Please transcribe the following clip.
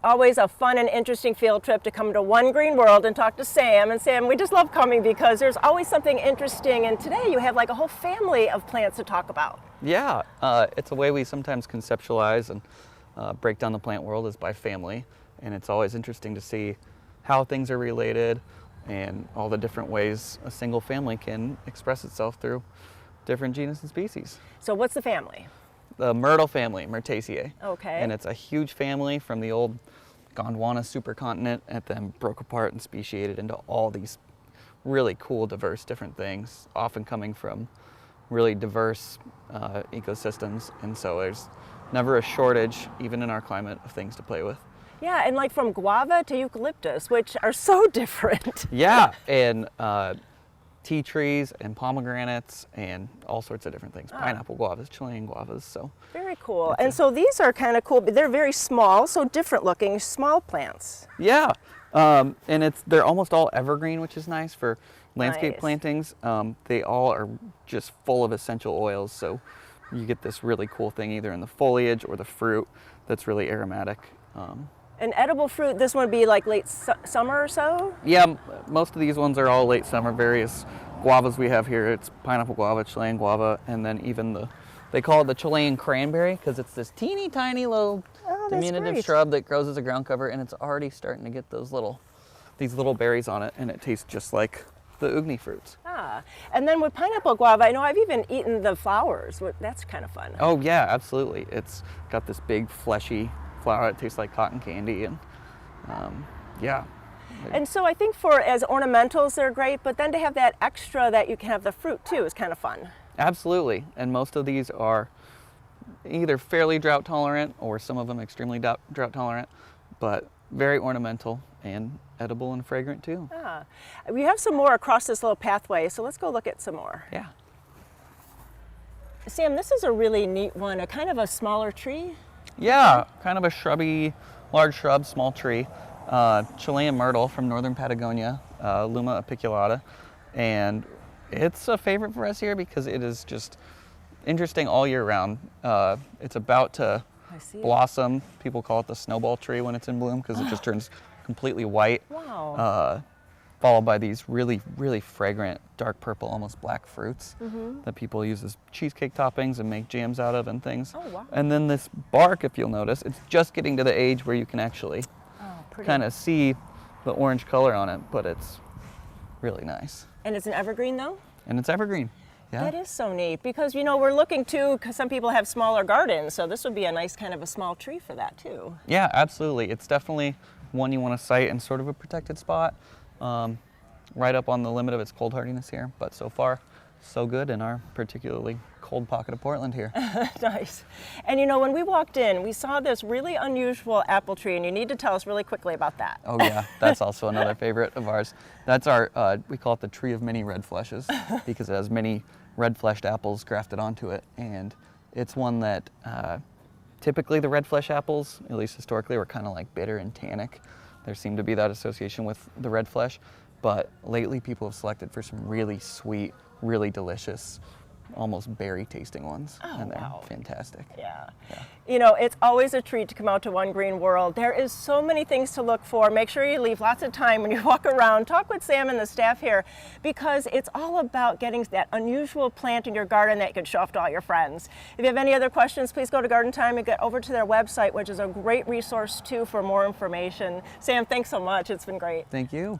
always a fun and interesting field trip to come to One Green World and talk to Sam. And Sam, we just love coming because there's always something interesting. And today you have like a whole family of plants to talk about. Yeah, it's a way we sometimes conceptualize and break down the plant world is by family. And it's always interesting to see how things are related and all the different ways a single family can express itself through different genus and species. So what's the family? The myrtle family, Myrtaceae. Okay. And it's a huge family from the old Gondwana supercontinent, and then broke apart and speciated into all these really cool, diverse different things, often coming from really diverse ecosystems. And so there's never a shortage, even in our climate, of things to play with. Yeah, and like from guava to eucalyptus, which are so different. Yeah, and tea trees and pomegranates and all sorts of different things. Pineapple guavas, Chilean guavas. So very cool. And so these are kind of cool, but they're very small, so different looking small plants. Yeah, and they're almost all evergreen, which is nice for landscape plantings. They all are just full of essential oils, so you get this really cool thing either in the foliage or the fruit that's really aromatic. An edible fruit, this one would be like late summer or so? Yeah, most of these ones are all late summer. Various guavas we have here, it's pineapple guava, Chilean guava, and then even they call it the Chilean cranberry because it's this teeny tiny little diminutive shrub that grows as a ground cover, and it's already starting to get these little berries on it, and it tastes just like the ugni fruits. And then with pineapple guava, I know I've even eaten the flowers. That's kind of fun. Oh yeah, absolutely. It's got this big fleshy flower. It tastes like cotton candy, and yeah. And so I think as ornamentals they're great, but then to have that extra that you can have the fruit too is kind of fun. Absolutely, and most of these are either fairly drought tolerant or some of them extremely drought tolerant, but very ornamental and edible and fragrant too. We have some more across this little pathway, so let's go look at some more. Yeah. Sam, this is a really neat one, a kind of a smaller tree. Yeah, kind of a shrubby, large shrub, small tree. Chilean myrtle from northern Patagonia, Luma apiculata. And it's a favorite for us here because it is just interesting all year round. It's about to blossom. People call it the snowball tree when it's in bloom because it just turns completely white. Wow. Followed by these really, really fragrant, dark purple, almost black fruits that people use as cheesecake toppings and make jams out of and things. Oh, wow. And then this bark, if you'll notice, it's just getting to the age where you can actually kind of see the orange color on it, but it's really nice. And it's an evergreen though? And it's evergreen. Yeah. That is so neat because, you know, we're looking too, because some people have smaller gardens, so this would be a nice kind of a small tree for that too. Yeah, absolutely. It's definitely one you want to site in sort of a protected spot. Right up on the limit of its cold hardiness here, but so far so good in our particularly cold pocket of Portland here. Nice. And you know, when we walked in, we saw this really unusual apple tree, and you need to tell us really quickly about that. Oh yeah, that's also another favorite of ours. That's our, we call it the tree of many red fleshes because it has many red fleshed apples grafted onto it, and it's one that typically the red flesh apples, at least historically, were kind of like bitter and tannic. There seemed to be that association with the red flesh, but lately people have selected for some really sweet, really delicious, almost berry tasting ones. And they're fantastic. Yeah. You know, it's always a treat to come out to One Green World. There is so many things to look for. Make sure you leave lots of time when you walk around. Talk with Sam and the staff here because it's all about getting that unusual plant in your garden that you can show off to all your friends. If you have any other questions, please go to Garden Time and get over to their website, which is a great resource too for more information. Sam, thanks so much. It's been great. Thank you.